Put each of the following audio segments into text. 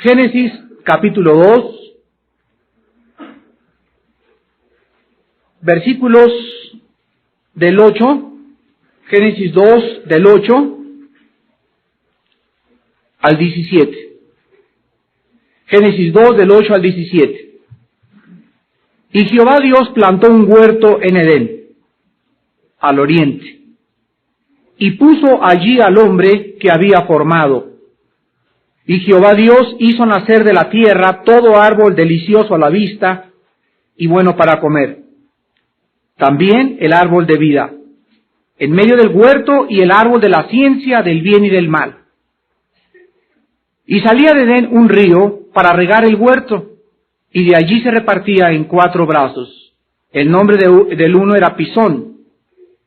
Génesis capítulo 2, versículos del 8, Génesis 2 del 8 al 17. Génesis 2 del 8 al 17. Y Jehová Dios plantó un huerto en Edén, al oriente, y puso allí al hombre que había formado. Y Jehová Dios hizo nacer de la tierra todo árbol delicioso a la vista y bueno para comer. También el árbol de vida, en medio del huerto, y el árbol de la ciencia del bien y del mal. Y salía de Edén un río para regar el huerto, y de allí se repartía en 4 brazos. El nombre del uno era Pisón.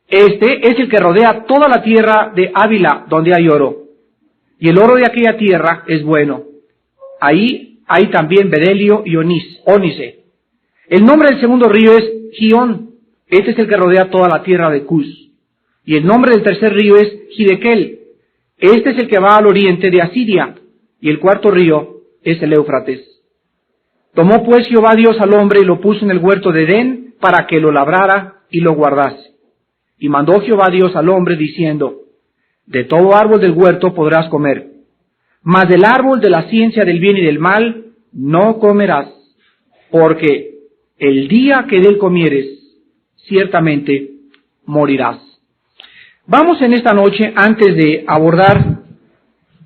Este es el que rodea toda la tierra de Ávila, donde hay oro. Y el oro de aquella tierra es bueno. Ahí hay también bedelio y ónice. El nombre del segundo río es Gihón. Este es el que rodea toda la tierra de Cus. Y el nombre del tercer río es Hidekel. Este es el que va al oriente de Asiria. Y el cuarto río es el Éufrates. Tomó pues Jehová Dios al hombre y lo puso en el huerto de Edén para que lo labrara y lo guardase. Y mandó Jehová Dios al hombre diciendo: de todo árbol del huerto podrás comer, mas del árbol de la ciencia del bien y del mal no comerás, porque el día que de él comieres, ciertamente morirás. Vamos en esta noche, antes de abordar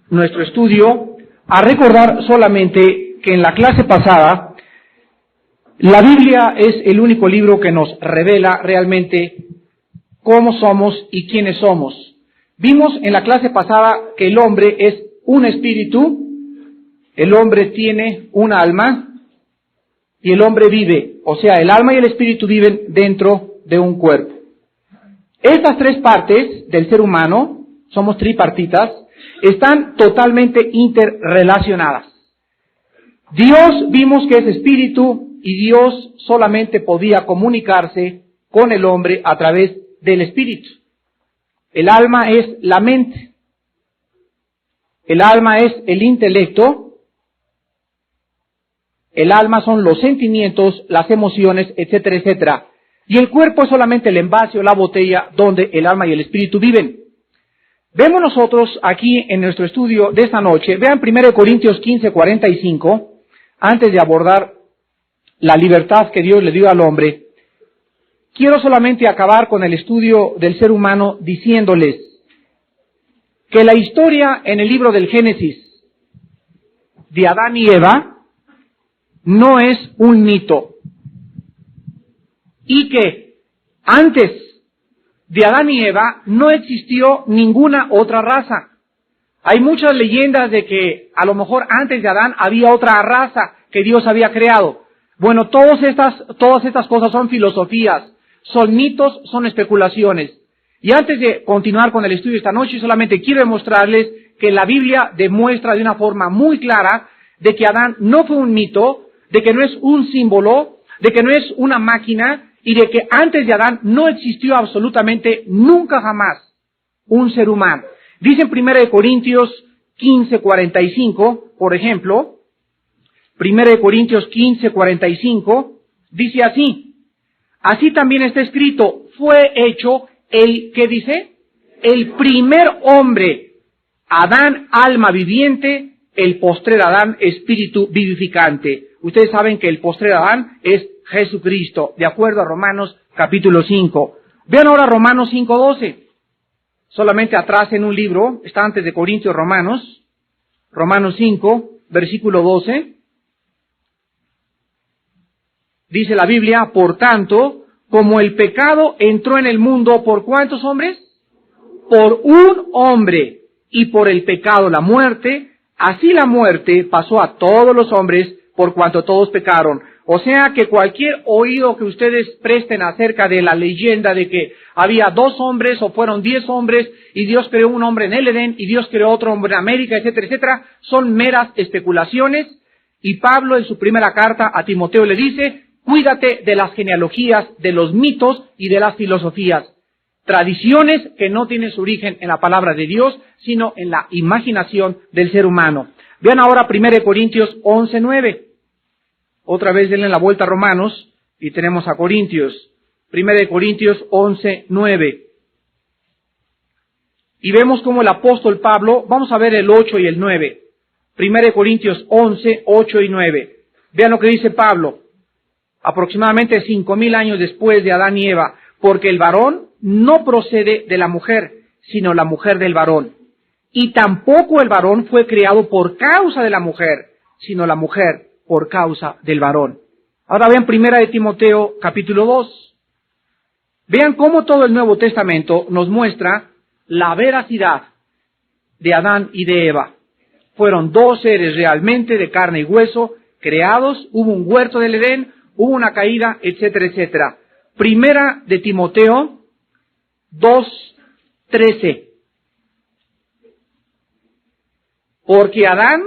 nuestro estudio, a recordar solamente que en la clase pasada, la Biblia es el único libro que nos revela realmente cómo somos y quiénes somos. Vimos en la clase pasada que el hombre es un espíritu, el hombre tiene un alma y el hombre vive, o sea, el alma y el espíritu viven dentro de un cuerpo. Estas 3 partes del ser humano, somos tripartitas, están totalmente interrelacionadas. Dios vimos que es espíritu y Dios solamente podía comunicarse con el hombre a través del espíritu. El alma es la mente, el alma es el intelecto, el alma son los sentimientos, las emociones, etcétera, etcétera. Y el cuerpo es solamente el envase o la botella donde el alma y el espíritu viven. Vemos nosotros aquí en nuestro estudio de esta noche, vean 1 Corintios 15:45, antes de abordar la libertad que Dios le dio al hombre. Quiero solamente acabar con el estudio del ser humano diciéndoles que la historia en el libro del Génesis de Adán y Eva no es un mito, y que antes de Adán y Eva no existió ninguna otra raza. Hay muchas leyendas de que a lo mejor antes de Adán había otra raza que Dios había creado. Bueno, todas estas cosas son filosofías, son mitos, son especulaciones. Y antes de continuar con el estudio esta noche, solamente quiero demostrarles que la Biblia demuestra de una forma muy clara de que Adán no fue un mito, de que no es un símbolo, de que no es una máquina, y de que antes de Adán no existió absolutamente nunca jamás un ser humano. Dice en 1 Corintios 15:45, por ejemplo, 1 Corintios 15:45, dice así: así también está escrito, fue hecho el, ¿qué dice? El primer hombre, Adán, alma viviente, el postrer Adán, espíritu vivificante. Ustedes saben que el postrer Adán es Jesucristo, de acuerdo a Romanos capítulo 5. Vean ahora Romanos 5:12. Solamente atrás en un libro, está antes de Corintios, Romanos 5, versículo 12. Dice la Biblia: por tanto, como el pecado entró en el mundo, ¿por cuántos hombres? Por un hombre, y por el pecado la muerte, así la muerte pasó a todos los hombres, por cuanto todos pecaron. O sea que cualquier oído que ustedes presten acerca de la leyenda de que había 2 hombres o fueron 10 hombres y Dios creó un hombre en el Edén y Dios creó otro hombre en América, etcétera, etcétera, son meras especulaciones. Y Pablo en su primera carta a Timoteo le dice: cuídate de las genealogías, de los mitos y de las filosofías. Tradiciones que no tienen su origen en la palabra de Dios, sino en la imaginación del ser humano. Vean ahora 1 Corintios 11:9. Otra vez denle la vuelta a Romanos y tenemos a Corintios. 1 Corintios 11:9. Y vemos como el apóstol Pablo, vamos a ver el 8 y el 9. 1 Corintios 11, 8 y 9. Vean lo que dice Pablo, aproximadamente 5,000 años después de Adán y Eva, porque el varón no procede de la mujer, sino la mujer del varón. Y tampoco el varón fue creado por causa de la mujer, sino la mujer por causa del varón. Ahora vean 1 Timoteo capítulo 2. Vean cómo todo el Nuevo Testamento nos muestra la veracidad de Adán y de Eva. Fueron dos seres realmente de carne y hueso, creados, hubo un huerto del Edén, hubo una caída, etcétera, etcétera. 1 Timoteo 2:13. Porque Adán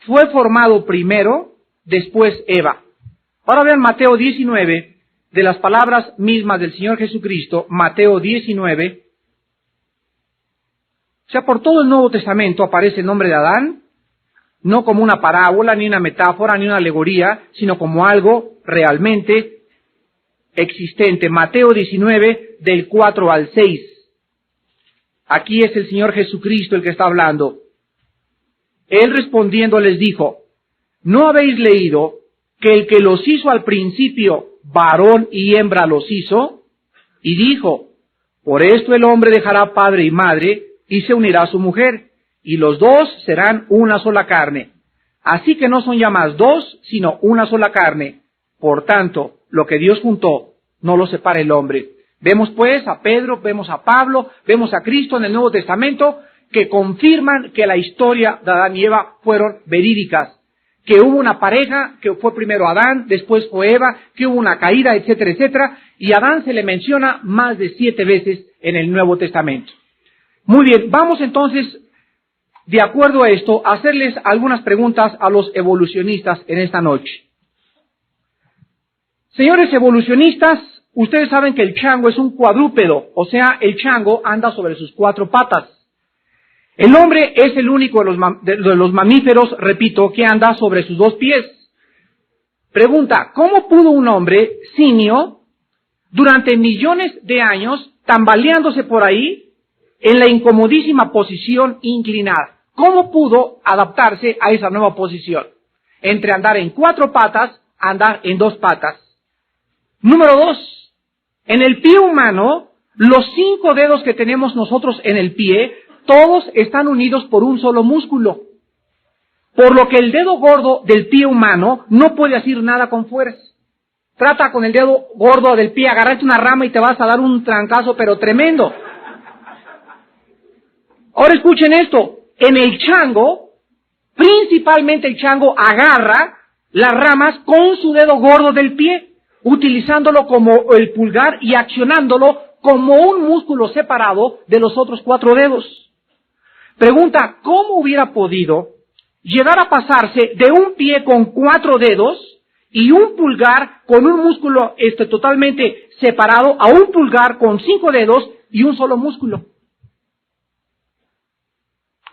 fue formado primero, después Eva. Ahora vean Mateo 19, de las palabras mismas del Señor Jesucristo, Mateo 19. O sea, por todo el Nuevo Testamento aparece el nombre de Adán, no como una parábola, ni una metáfora, ni una alegoría, sino como algo realmente existente. Mateo 19, del 4 al 6. Aquí es el Señor Jesucristo el que está hablando. Él respondiendo les dijo, ¿no habéis leído que el que los hizo al principio, varón y hembra los hizo? Y dijo, por esto el hombre dejará padre y madre, y se unirá a su mujer, y los dos serán una sola carne. Así que no son ya más dos, sino una sola carne. Por tanto, lo que Dios juntó, no lo separa el hombre. Vemos pues a Pedro, vemos a Pablo, vemos a Cristo en el Nuevo Testamento, que confirman que la historia de Adán y Eva fueron verídicas. Que hubo una pareja, que fue primero Adán, después fue Eva, que hubo una caída, etcétera, etcétera. Y a Adán se le menciona más de 7 veces en el Nuevo Testamento. Muy bien, vamos entonces, de acuerdo a esto, a hacerles algunas preguntas a los evolucionistas en esta noche. Señores evolucionistas, ustedes saben que el chango es un cuadrúpedo, o sea, el chango anda sobre sus 4 patas. El hombre es el único de los mamíferos, repito, que anda sobre sus 2 pies. Pregunta, ¿cómo pudo un hombre simio, durante millones de años, tambaleándose por ahí, en la incomodísima posición inclinada? ¿Cómo pudo adaptarse a esa nueva posición? Entre andar en 4 patas, andar en 2 patas. Número 2, en el pie humano, los 5 dedos que tenemos nosotros en el pie, todos están unidos por un solo músculo. Por lo que el dedo gordo del pie humano no puede hacer nada con fuerza. Trata con el dedo gordo del pie, agarrarte una rama y te vas a dar un trancazo, pero tremendo. Ahora escuchen esto. En el chango, principalmente el chango agarra las ramas con su dedo gordo del pie, utilizándolo como el pulgar y accionándolo como un músculo separado de los otros 4 dedos. Pregunta, ¿cómo hubiera podido llegar a pasarse de un pie con 4 dedos y un pulgar con un músculo totalmente separado a un pulgar con 5 dedos y un solo músculo?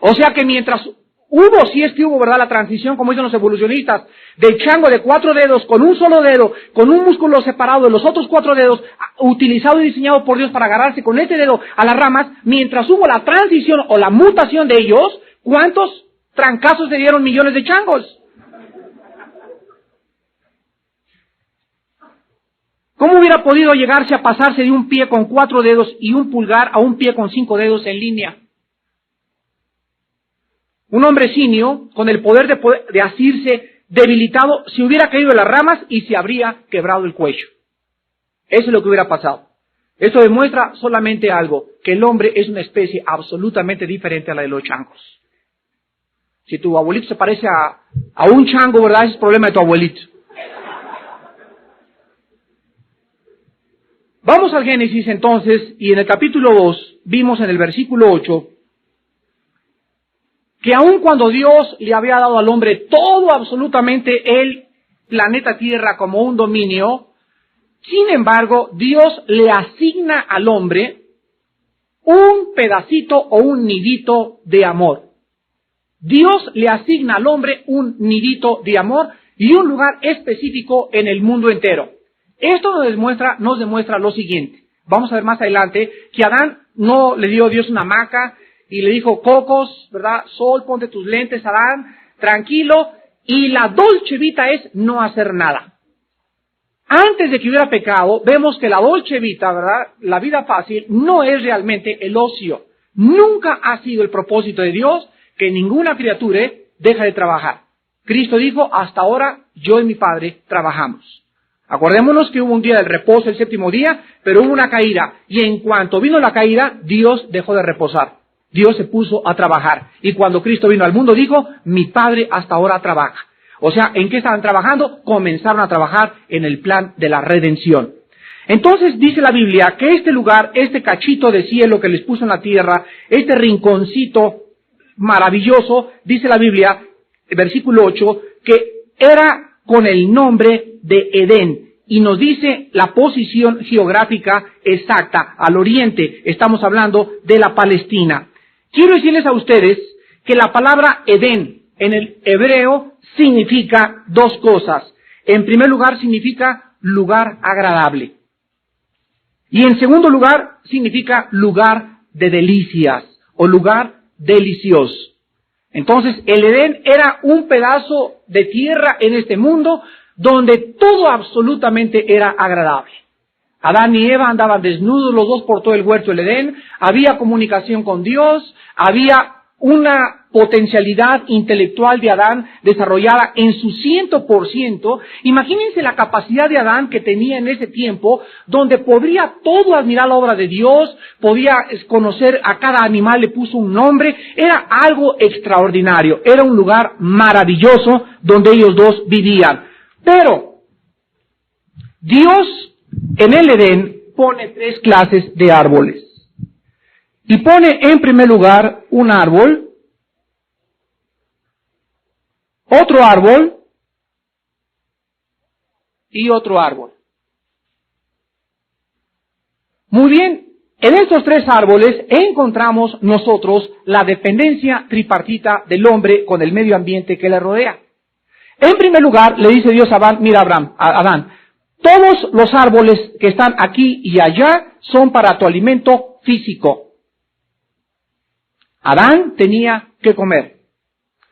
O sea que mientras hubo, si es que hubo, ¿verdad?, la transición, como dicen los evolucionistas, del chango de 4 dedos con un solo dedo, con un músculo separado de los otros 4 dedos, utilizado y diseñado por Dios para agarrarse con este dedo a las ramas, mientras hubo la transición o la mutación de ellos, ¿cuántos trancazos se dieron millones de changos? ¿Cómo hubiera podido llegarse a pasarse de un pie con 4 dedos y un pulgar a un pie con 5 dedos en línea? Un hombre simio, con el poder de asirse debilitado, se hubiera caído de las ramas y se habría quebrado el cuello. Eso es lo que hubiera pasado. Esto demuestra solamente algo, que el hombre es una especie absolutamente diferente a la de los changos. Si tu abuelito se parece a un chango, ¿verdad? Ese es el problema de tu abuelito. Vamos al Génesis entonces, y en el capítulo 2, vimos en el versículo 8, que aun cuando Dios le había dado al hombre todo absolutamente el planeta Tierra como un dominio, sin embargo, Dios le asigna al hombre un pedacito o un nidito de amor. Dios le asigna al hombre un nidito de amor y un lugar específico en el mundo entero. Esto nos demuestra lo siguiente. Vamos a ver más adelante que Adán no le dio a Dios una hamaca y le dijo, cocos, ¿verdad? Sol, ponte tus lentes, Adán, tranquilo. Y la dolce vita es no hacer nada. Antes de que hubiera pecado, vemos que la dolce vita, ¿verdad? La vida fácil no es realmente el ocio. Nunca ha sido el propósito de Dios que ninguna criatura deje de trabajar. Cristo dijo, hasta ahora yo y mi Padre trabajamos. Acordémonos que hubo un día del reposo, el séptimo día, pero hubo una caída. Y en cuanto vino la caída, Dios dejó de reposar. Dios se puso a trabajar. Y cuando Cristo vino al mundo, dijo, mi Padre hasta ahora trabaja. O sea, ¿en qué estaban trabajando? Comenzaron a trabajar en el plan de la redención. Entonces dice la Biblia que este lugar, este cachito de cielo que les puso en la tierra, este rinconcito maravilloso, dice la Biblia, versículo 8, que era con el nombre de Edén. Y nos dice la posición geográfica exacta, al oriente. Estamos hablando de la Palestina. Quiero decirles a ustedes que la palabra Edén en el hebreo significa dos cosas. En primer lugar, significa lugar agradable. Y en segundo lugar, significa lugar de delicias o lugar delicioso. Entonces, el Edén era un pedazo de tierra en este mundo donde todo absolutamente era agradable. Adán y Eva andaban desnudos los dos por todo el huerto del Edén, había comunicación con Dios, había una potencialidad intelectual de Adán desarrollada en su 100%. Imagínense la capacidad de Adán que tenía en ese tiempo, donde podría todo admirar la obra de Dios, podía conocer a cada animal, le puso un nombre, era algo extraordinario, era un lugar maravilloso donde ellos dos vivían. Pero Dios en el Edén pone tres clases de árboles. Y pone en primer lugar un árbol, otro árbol y otro árbol. Muy bien, en estos tres árboles encontramos nosotros la dependencia tripartita del hombre con el medio ambiente que le rodea. En primer lugar, le dice Dios a Adán, mira Adán, todos los árboles que están aquí y allá son para tu alimento físico. Adán tenía que comer.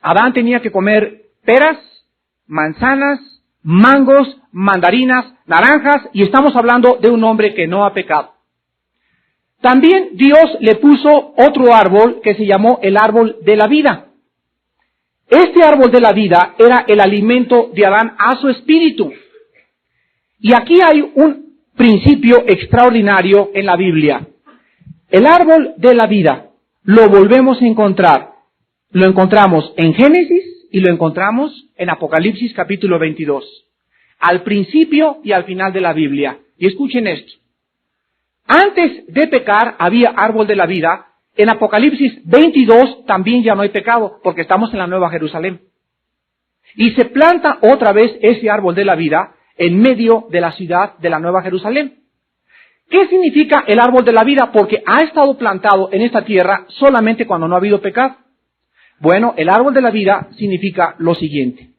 Adán tenía que comer peras, manzanas, mangos, mandarinas, naranjas, y estamos hablando de un hombre que no ha pecado. También Dios le puso otro árbol que se llamó el árbol de la vida. Este árbol de la vida era el alimento de Adán a su espíritu. Y aquí hay un principio extraordinario en la Biblia. El árbol de la vida lo volvemos a encontrar. Lo encontramos en Génesis y lo encontramos en Apocalipsis capítulo 22. Al principio y al final de la Biblia. Y escuchen esto. Antes de pecar había árbol de la vida. En Apocalipsis 22 también ya no hay pecado porque estamos en la Nueva Jerusalén. Y se planta otra vez ese árbol de la vida en medio de la ciudad de la Nueva Jerusalén. ¿Qué significa el árbol de la vida? Porque ha estado plantado en esta tierra solamente cuando no ha habido pecado. Bueno, el árbol de la vida significa lo siguiente.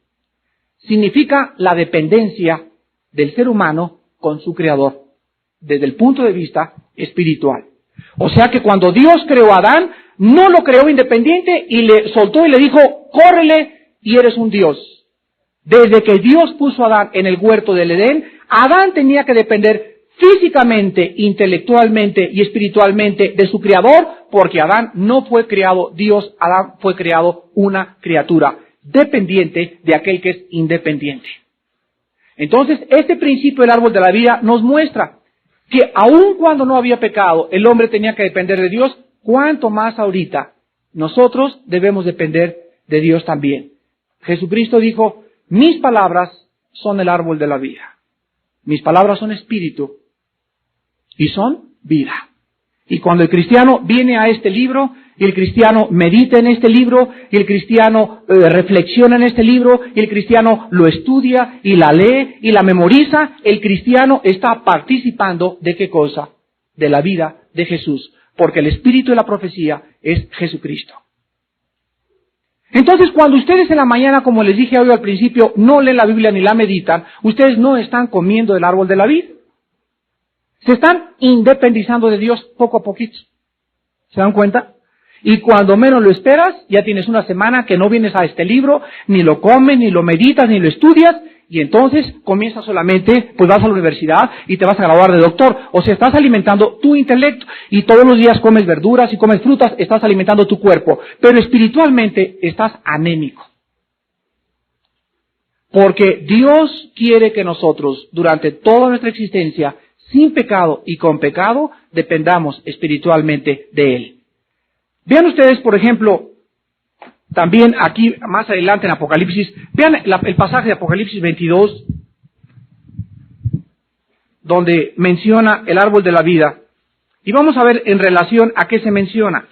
Significa la dependencia del ser humano con su Creador, desde el punto de vista espiritual. O sea que cuando Dios creó a Adán, no lo creó independiente y le soltó y le dijo, córrele y eres un Dios. Desde que Dios puso a Adán en el huerto del Edén, Adán tenía que depender físicamente, intelectualmente y espiritualmente de su Creador, porque Adán no fue creado Dios, Adán fue creado una criatura dependiente de aquel que es independiente. Entonces, este principio del árbol de la vida nos muestra que aun cuando no había pecado, el hombre tenía que depender de Dios, cuanto más ahorita nosotros debemos depender de Dios también. Jesucristo dijo, mis palabras son el árbol de la vida. Mis palabras son espíritu y son vida. Y cuando el cristiano viene a este libro, y el cristiano medita en este libro, y el cristiano reflexiona en este libro, y el cristiano lo estudia, y la lee, y la memoriza, el cristiano está participando ¿de qué cosa? De la vida de Jesús. Porque el espíritu de la profecía es Jesucristo. Entonces, cuando ustedes en la mañana, como les dije hoy al principio, no leen la Biblia ni la meditan, ustedes no están comiendo del árbol de la vida. Se están independizando de Dios poco a poquito. ¿Se dan cuenta? Y cuando menos lo esperas, ya tienes una semana que no vienes a este libro, ni lo comes, ni lo meditas, ni lo estudias, y entonces comienzas solamente, pues vas a la universidad y te vas a graduar de doctor. O sea, estás alimentando tu intelecto, y todos los días comes verduras y comes frutas, estás alimentando tu cuerpo. Pero espiritualmente estás anémico. Porque Dios quiere que nosotros, durante toda nuestra existencia, sin pecado y con pecado, dependamos espiritualmente de Él. Vean ustedes, por ejemplo, también aquí más adelante en Apocalipsis, vean el pasaje de Apocalipsis 22, donde menciona el árbol de la vida. Y vamos a ver en relación a qué se menciona.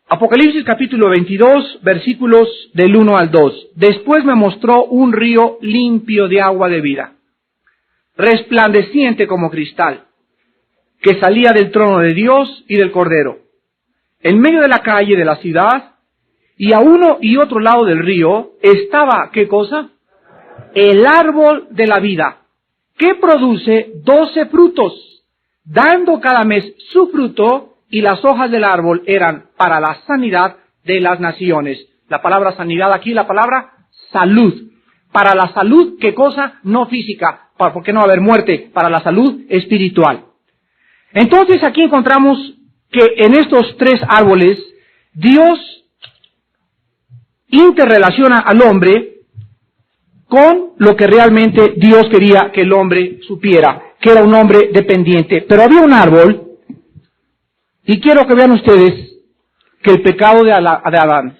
Apocalipsis capítulo 22, versículos del 1 al 2. Después me mostró un río limpio de agua de vida, resplandeciente como cristal, que salía del trono de Dios y del Cordero. En medio de la calle de la ciudad, y a uno y otro lado del río, estaba, ¿qué cosa? El árbol de la vida, que produce 12 frutos, dando cada mes su fruto, y las hojas del árbol eran para la sanidad de las naciones. La palabra sanidad aquí, la palabra salud. Para la salud, ¿qué cosa? No física, porque no va a haber muerte, para la salud espiritual. Entonces aquí encontramos que en estos tres árboles, Dios interrelaciona al hombre con lo que realmente Dios quería que el hombre supiera, que era un hombre dependiente. Pero había un árbol, y quiero que vean ustedes que el pecado de Adán,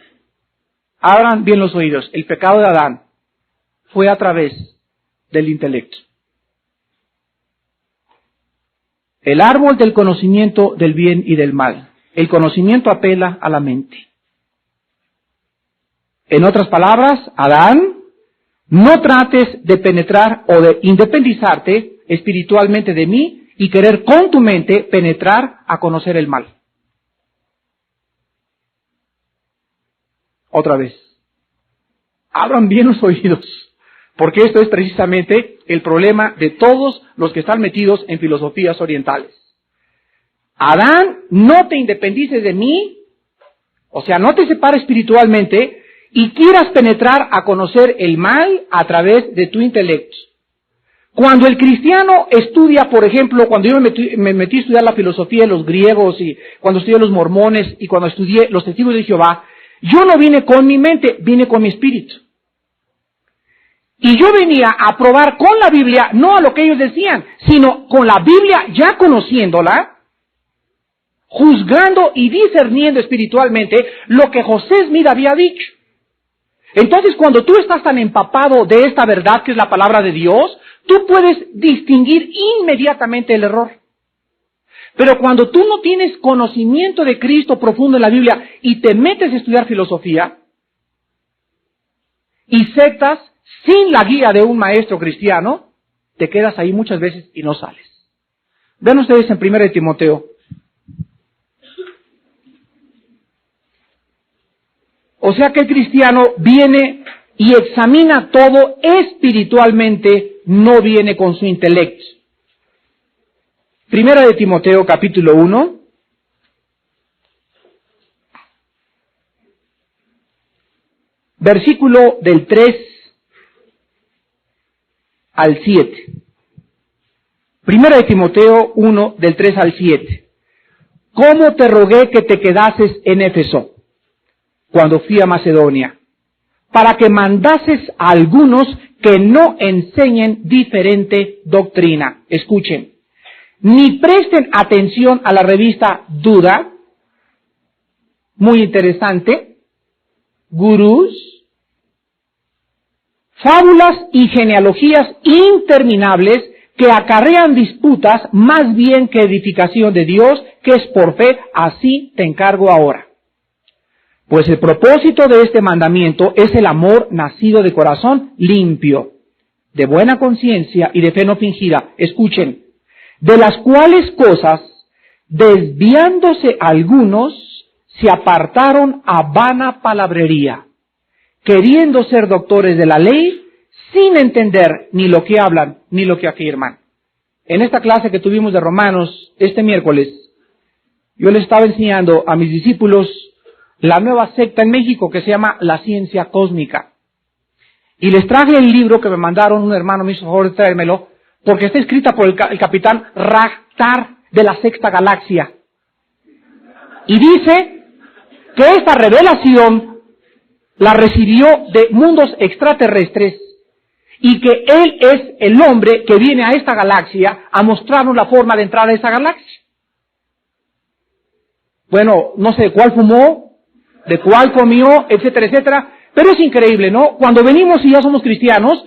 abran bien los oídos, el pecado de Adán fue a través del intelecto. El árbol del conocimiento del bien y del mal. El conocimiento apela a la mente. En otras palabras, Adán, no trates de penetrar o de independizarte espiritualmente de mí y querer con tu mente penetrar a conocer el mal. Otra vez. Abran bien los oídos, porque esto es precisamente el problema de todos los que están metidos en filosofías orientales. Adán, no te independices de mí, o sea, no te separes espiritualmente y quieras penetrar a conocer el mal a través de tu intelecto. Cuando el cristiano estudia, por ejemplo, cuando yo me metí a estudiar la filosofía de los griegos y cuando estudié los mormones y cuando estudié los testigos de Jehová, yo no vine con mi mente, vine con mi espíritu. Y yo venía a probar con la Biblia, no a lo que ellos decían, sino con la Biblia ya conociéndola, juzgando y discerniendo espiritualmente lo que José Smith había dicho. Entonces, cuando tú estás tan empapado de esta verdad que es la palabra de Dios, tú puedes distinguir inmediatamente el error. Pero cuando tú no tienes conocimiento de Cristo profundo en la Biblia y te metes a estudiar filosofía y sectas sin la guía de un maestro cristiano, te quedas ahí muchas veces y no sales. Vean ustedes en 1 Timoteo. O sea que el cristiano viene y examina todo espiritualmente, no viene con su intelecto. 1 Timoteo capítulo 1. Versículo del 3 al 7. 1 Timoteo 1 del 3 al 7. ¿Cómo te rogué que te quedases en Éfeso cuando fui a Macedonia? Para que mandases a algunos que no enseñen diferente doctrina. Escuchen. Ni presten atención a la revista Duda, muy interesante, gurús, fábulas y genealogías interminables que acarrean disputas más bien que edificación de Dios, que es por fe, así te encargo ahora. Pues el propósito de este mandamiento es el amor nacido de corazón limpio, de buena conciencia y de fe no fingida. Escuchen, de las cuales cosas, desviándose algunos, se apartaron a vana palabrería, queriendo ser doctores de la ley, sin entender ni lo que hablan ni lo que afirman. En esta clase que tuvimos de Romanos este miércoles, yo les estaba enseñando a mis discípulos la nueva secta en México que se llama la ciencia cósmica. Y les traje el libro que me mandaron, un hermano me hizo favor de traérmelo, porque está escrita por el capitán Ragtar de la Sexta Galaxia. Y dice que esta revelación la recibió de mundos extraterrestres y que él es el hombre que viene a esta galaxia a mostrarnos la forma de entrar a esa galaxia. Bueno, no sé de cuál fumó, de cuál comió, etcétera, etcétera, pero es increíble, ¿no? Cuando venimos y ya somos cristianos,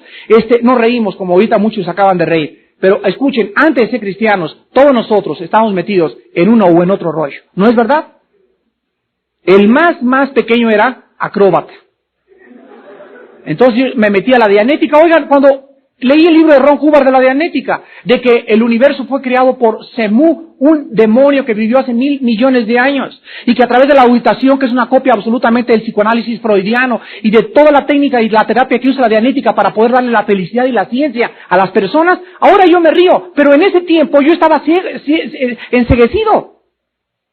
nos reímos, como ahorita muchos acaban de reír. Pero escuchen, antes de ser cristianos, todos nosotros estamos metidos en uno o en otro rollo. ¿No es verdad? El más pequeño era acróbata. Entonces yo me metí a la dianética. Oigan, cuando leí el libro de Ron Hubbard de la dianética, de que el universo fue creado por Semú, un demonio que vivió hace 1,000 millones de años, y que a través de la auditación, que es una copia absolutamente del psicoanálisis freudiano, y de toda la técnica y la terapia que usa la dianética para poder darle la felicidad y la ciencia a las personas, ahora yo me río, pero en ese tiempo yo estaba enceguecido.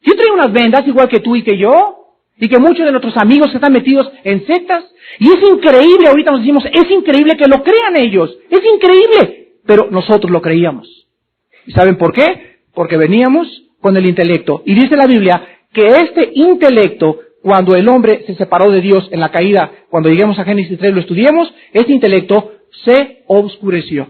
Yo traía unas vendas igual que tú y que yo, y que muchos de nuestros amigos que están metidos en sectas, y es increíble, ahorita nos decimos, es increíble que lo crean ellos, es increíble, pero nosotros lo creíamos. ¿Y saben por qué? Porque veníamos con el intelecto, y dice la Biblia que este intelecto, cuando el hombre se separó de Dios en la caída, cuando lleguemos a Génesis 3 lo estudiemos, este intelecto se oscureció.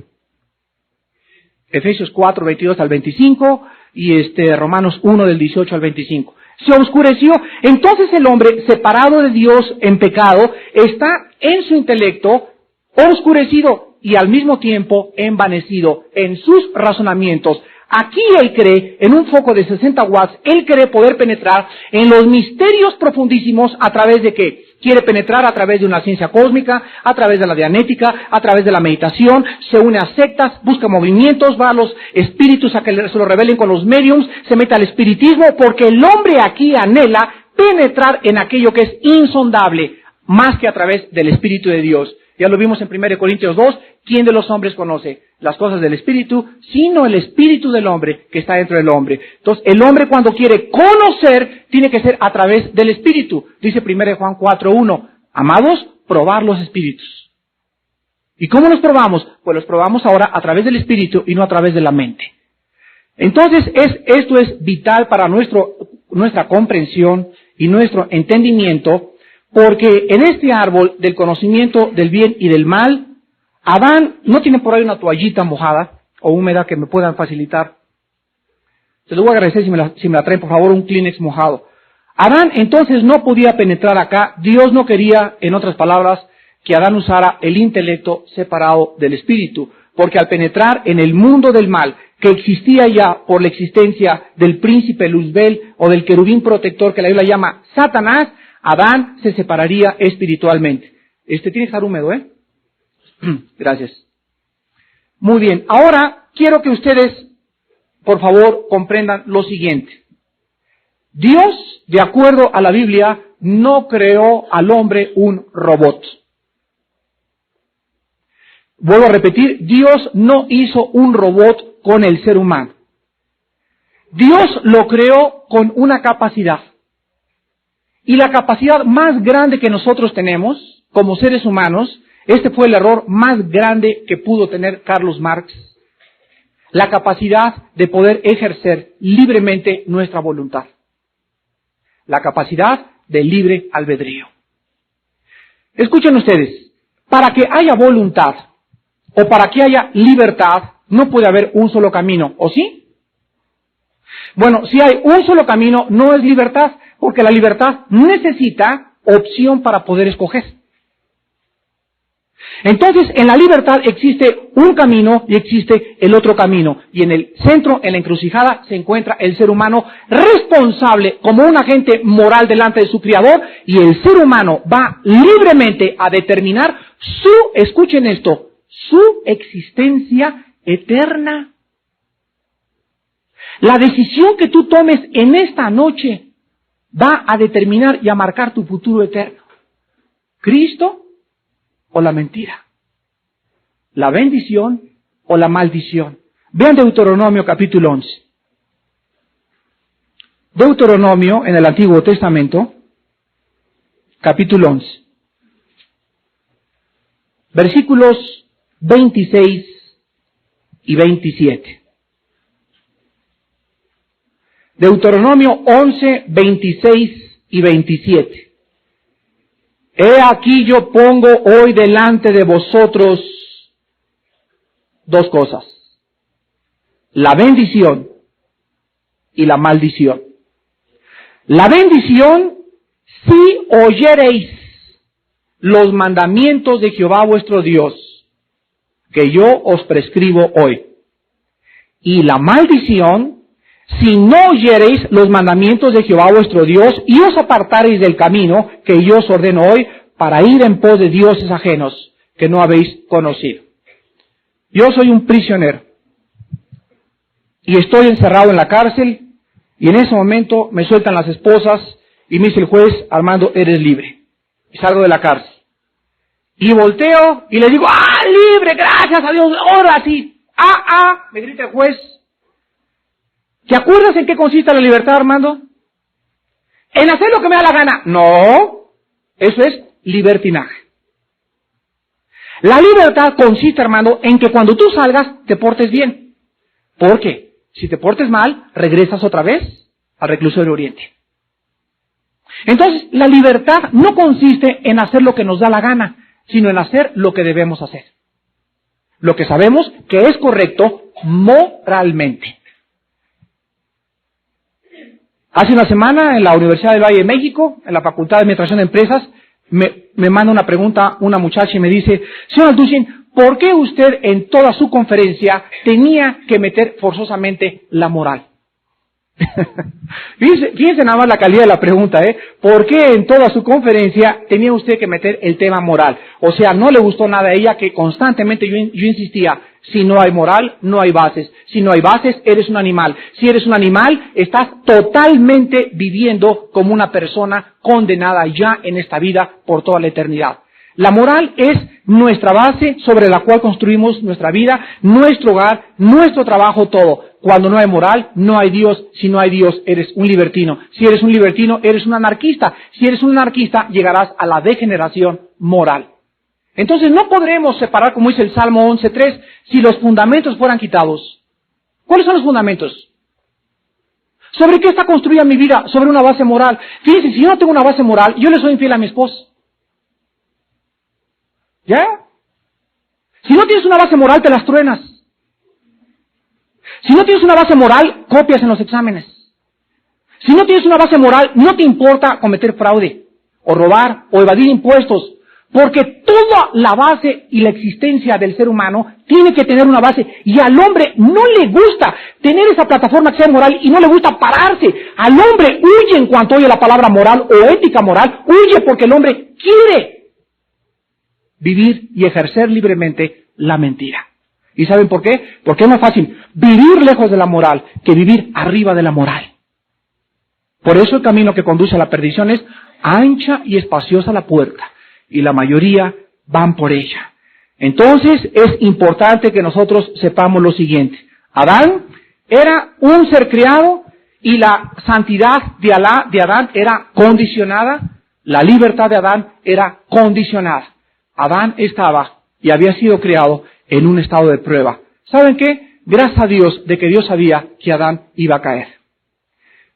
Efesios 4, 22 al 25, y Romanos 1 del 18 al 25. Se oscureció. Entonces el hombre, separado de Dios en pecado, está en su intelecto oscurecido y al mismo tiempo envanecido en sus razonamientos. Aquí él cree, en un foco de 60 watts, él cree poder penetrar en los misterios profundísimos a través de ¿qué? Quiere penetrar a través de una ciencia cósmica, a través de la dianética, a través de la meditación, se une a sectas, busca movimientos, va a los espíritus a que se lo revelen con los mediums, se mete al espiritismo, porque el hombre aquí anhela penetrar en aquello que es insondable, más que a través del Espíritu de Dios. Ya lo vimos en 1 Corintios 2, ¿quién de los hombres conoce las cosas del Espíritu? Sino el Espíritu del hombre que está dentro del hombre. Entonces, el hombre cuando quiere conocer, tiene que ser a través del Espíritu. Dice 1 Juan 4:1, amados, probar los espíritus. ¿Y cómo los probamos? Pues los probamos ahora a través del Espíritu y no a través de la mente. Entonces, esto es vital para nuestra comprensión y nuestro entendimiento, porque en este árbol del conocimiento del bien y del mal, Adán, ¿no tiene por ahí una toallita mojada o húmeda que me puedan facilitar? Se lo voy a agradecer si me la traen, por favor, un Kleenex mojado. Adán entonces no podía penetrar acá. Dios no quería, en otras palabras, que Adán usara el intelecto separado del espíritu, porque al penetrar en el mundo del mal, que existía ya por la existencia del príncipe Luzbel o del querubín protector que la Biblia llama Satanás, Adán se separaría espiritualmente. Tiene que estar húmedo, ¿eh? Gracias. Muy bien. Ahora quiero que ustedes, por favor, comprendan lo siguiente. Dios, de acuerdo a la Biblia, no creó al hombre un robot. Vuelvo a repetir, Dios no hizo un robot con el ser humano. Dios lo creó con una capacidad. Y la capacidad más grande que nosotros tenemos, como seres humanos, este fue el error más grande que pudo tener Carlos Marx, la capacidad de poder ejercer libremente nuestra voluntad. La capacidad de libre albedrío. Escuchen ustedes, para que haya voluntad o para que haya libertad, no puede haber un solo camino, ¿o sí? Bueno, si hay un solo camino, no es libertad, porque la libertad necesita opción para poder escoger. Entonces, en la libertad existe un camino y existe el otro camino. Y en el centro, en la encrucijada, se encuentra el ser humano responsable como un agente moral delante de su Creador. Y el ser humano va libremente a determinar escuchen esto, su existencia eterna. La decisión que tú tomes en esta noche va a determinar y a marcar tu futuro eterno? ¿Cristo o la mentira? ¿La bendición o la maldición? Vean Deuteronomio capítulo 11. Deuteronomio en el Antiguo Testamento, capítulo 11. Versículos 26 y 27. Deuteronomio 11, 26 y 27. He aquí yo pongo hoy delante de vosotros dos cosas: la bendición y la maldición. La bendición, si oyereis los mandamientos de Jehová vuestro Dios, que yo os prescribo hoy. Y la maldición, si no oyereis los mandamientos de Jehová vuestro Dios, y os apartareis del camino que yo os ordeno hoy, para ir en pos de dioses ajenos que no habéis conocido. Yo soy un prisionero, y estoy encerrado en la cárcel, y en ese momento me sueltan las esposas, y me dice el juez: Armando, eres libre. Y salgo de la cárcel. Y volteo y le digo: ¡ah, libre! ¡Gracias a Dios! ¡Ahora sí! ¡Ah! Me grita el juez. ¿Te acuerdas en qué consiste la libertad, Armando? En hacer lo que me da la gana. No, eso es libertinaje. La libertad consiste, Armando, en que cuando tú salgas te portes bien. ¿Por qué? Si te portes mal, regresas otra vez al reclusorio del Oriente. Entonces, la libertad no consiste en hacer lo que nos da la gana, sino en hacer lo que debemos hacer. Lo que sabemos que es correcto moralmente. Hace una semana en la Universidad del Valle de México, en la Facultad de Administración de Empresas, me manda una pregunta una muchacha y me dice: señor Alducin, ¿por qué usted en toda su conferencia tenía que meter forzosamente la moral? Fíjense nada más la calidad de la pregunta, ¿por qué en toda su conferencia tenía usted que meter el tema moral? O sea, no le gustó nada a ella que constantemente yo insistía: si no hay moral, no hay bases. Si no hay bases, eres un animal. Si eres un animal, estás totalmente viviendo como una persona condenada ya en esta vida por toda la eternidad. La moral es nuestra base sobre la cual construimos nuestra vida, nuestro hogar, nuestro trabajo, todo. Cuando no hay moral, no hay Dios. Si no hay Dios, eres un libertino. Si eres un libertino, eres un anarquista. Si eres un anarquista, llegarás a la degeneración moral. Entonces no podremos separar, como dice el Salmo 11.3, si los fundamentos fueran quitados. ¿Cuáles son los fundamentos? ¿Sobre qué está construida mi vida? Sobre una base moral. Fíjense, si yo no tengo una base moral, yo le soy infiel a mi esposa. ¿Ya? Si no tienes una base moral, te las truenas. Si no tienes una base moral, copias en los exámenes. Si no tienes una base moral, no te importa cometer fraude, o robar, o evadir impuestos, porque toda la base y la existencia del ser humano tiene que tener una base, y al hombre no le gusta tener esa plataforma que sea moral, y no le gusta pararse. Al hombre huye en cuanto oye la palabra moral o ética moral, huye porque el hombre quiere vivir y ejercer libremente la mentira. ¿Y saben por qué? Porque es más fácil vivir lejos de la moral que vivir arriba de la moral. Por eso el camino que conduce a la perdición es ancha y espaciosa la puerta, y la mayoría van por ella. Entonces es importante que nosotros sepamos lo siguiente: Adán era un ser creado y la santidad de Adán era condicionada, la libertad de Adán era condicionada. Adán estaba y había sido creado en un estado de prueba. ¿Saben qué? Gracias a Dios de que Dios sabía que Adán iba a caer.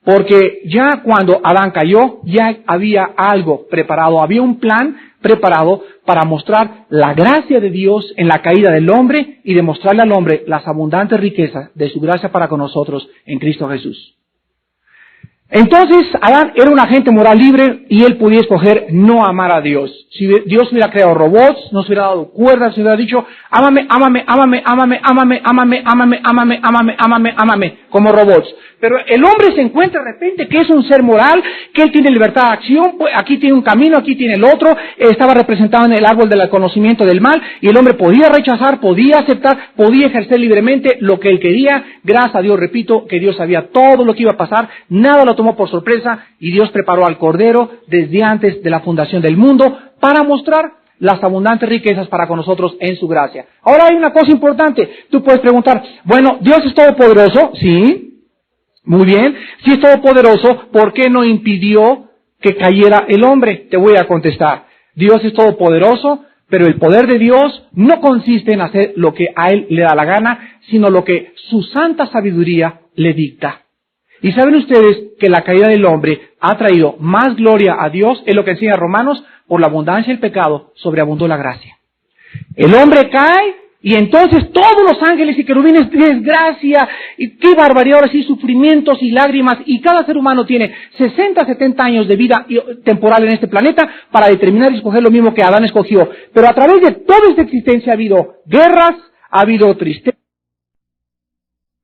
Porque ya cuando Adán cayó, ya había algo preparado, había un plan preparado para mostrar la gracia de Dios en la caída del hombre y demostrarle al hombre las abundantes riquezas de su gracia para con nosotros en Cristo Jesús. Entonces, Adán era un agente moral libre y él podía escoger no amar a Dios. Si Dios hubiera creado robots, nos hubiera dado cuerdas, nos hubiera dicho: ámame, ámame, ámame, ámame, ámame, ámame, ámame, ámame, ámame, ámame, ámame, como robots. Pero el hombre se encuentra de repente que es un ser moral, que él tiene libertad de acción, pues aquí tiene un camino, aquí tiene el otro, estaba representado en el árbol del conocimiento del mal, y el hombre podía rechazar, podía aceptar, podía ejercer libremente lo que él quería. Gracias a Dios, repito, que Dios sabía todo lo que iba a pasar, nada lo tomó por sorpresa, y Dios preparó al Cordero desde antes de la fundación del mundo para mostrar las abundantes riquezas para con nosotros en su gracia. Ahora hay una cosa importante. Tú puedes preguntar, bueno, ¿Dios es todopoderoso? Sí. Muy bien. Si es todopoderoso, ¿por qué no impidió que cayera el hombre? Te voy a contestar. Dios es todopoderoso, pero el poder de Dios no consiste en hacer lo que a Él le da la gana, sino lo que su santa sabiduría le dicta. Y saben ustedes que la caída del hombre ha traído más gloria a Dios, es lo que enseña Romanos, por la abundancia del pecado sobreabundó la gracia. El hombre cae y entonces todos los ángeles y querubines, desgracia, y qué barbaridad, ahora sí, sufrimientos y lágrimas, y cada ser humano tiene 60, 70 años de vida temporal en este planeta para determinar y escoger lo mismo que Adán escogió. Pero a través de toda esta existencia ha habido guerras, ha habido tristeza,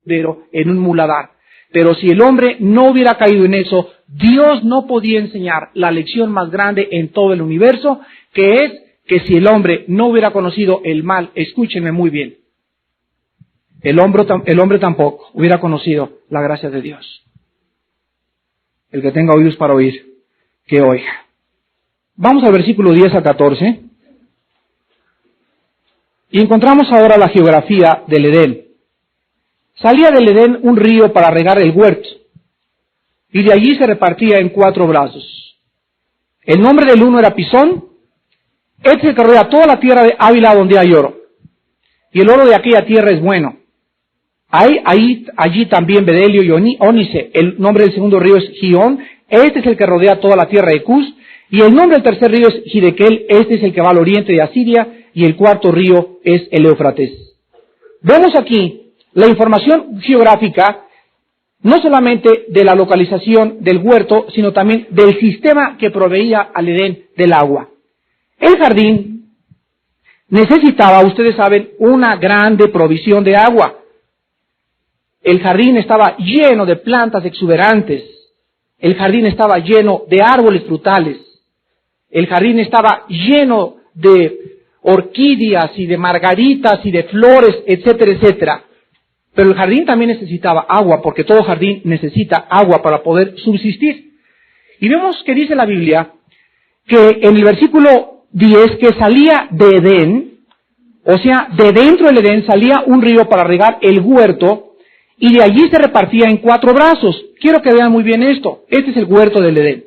en un muladar. Pero si el hombre no hubiera caído en eso, Dios no podía enseñar la lección más grande en todo el universo, que es que si el hombre no hubiera conocido el mal, escúchenme muy bien, el hombre tampoco hubiera conocido la gracia de Dios. El que tenga oídos para oír, que oiga. Vamos al versículo 10 a 14, y encontramos ahora la geografía del Edén. Salía del Edén un río para regar el huerto, y de allí se repartía en 4 brazos. El nombre del uno era Pisón. Este es el que rodea toda la tierra de Ávila donde hay oro, y el oro de aquella tierra es bueno. Allí también Bedelio y Ónice. El nombre del segundo río es Gihón. Este es el que rodea toda la tierra de Cus. Y el nombre del tercer río es Hidekel. Este es el que va al oriente de Asiria. Y el cuarto río es el Éufrates. Vemos aquí la información geográfica, no solamente de la localización del huerto, sino también del sistema que proveía al Edén del agua. El jardín necesitaba, ustedes saben, una grande provisión de agua. El jardín estaba lleno de plantas exuberantes. El jardín estaba lleno de árboles frutales. El jardín estaba lleno de orquídeas y de margaritas y de flores, etcétera, etcétera. Pero el jardín también necesitaba agua, porque todo jardín necesita agua para poder subsistir. Y vemos que dice la Biblia que en el versículo 10 que salía de Edén, o sea, de dentro del Edén salía un río para regar el huerto, y de allí se repartía en 4 brazos. Quiero que vean muy bien esto. Este es el huerto del Edén.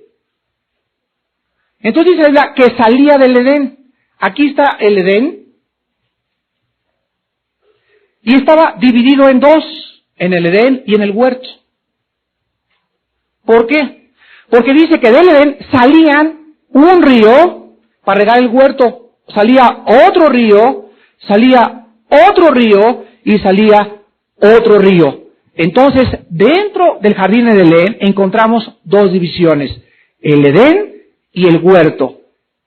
Entonces dice la que salía del Edén. Aquí está el Edén. Y estaba dividido en 2, en el Edén y en el huerto. ¿Por qué? Porque dice que del Edén salían un río para regar el huerto, salía otro río y salía otro río. Entonces, dentro del jardín del Edén encontramos 2 divisiones, el Edén y el huerto.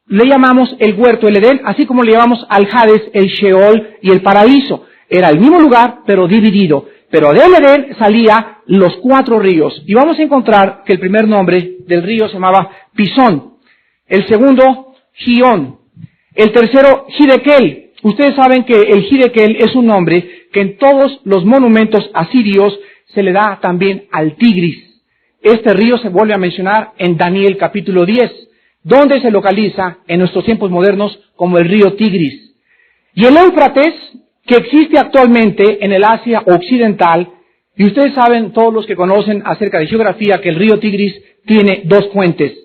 Le llamamos el huerto el Edén, así como le llamamos al Hades el Sheol y el paraíso. Era el mismo lugar, pero dividido. Pero del Edén salía los 4 ríos. Y vamos a encontrar que el primer nombre del río se llamaba Pisón. El segundo, Gihón. El tercero, Hidekel. Ustedes saben que el Hidekel es un nombre que en todos los monumentos asirios se le da también al Tigris. Este río se vuelve a mencionar en Daniel capítulo 10, donde se localiza en nuestros tiempos modernos como el río Tigris. Y el Éufrates, que existe actualmente en el Asia Occidental, y ustedes saben, todos los que conocen acerca de geografía, que el río Tigris tiene 2 fuentes.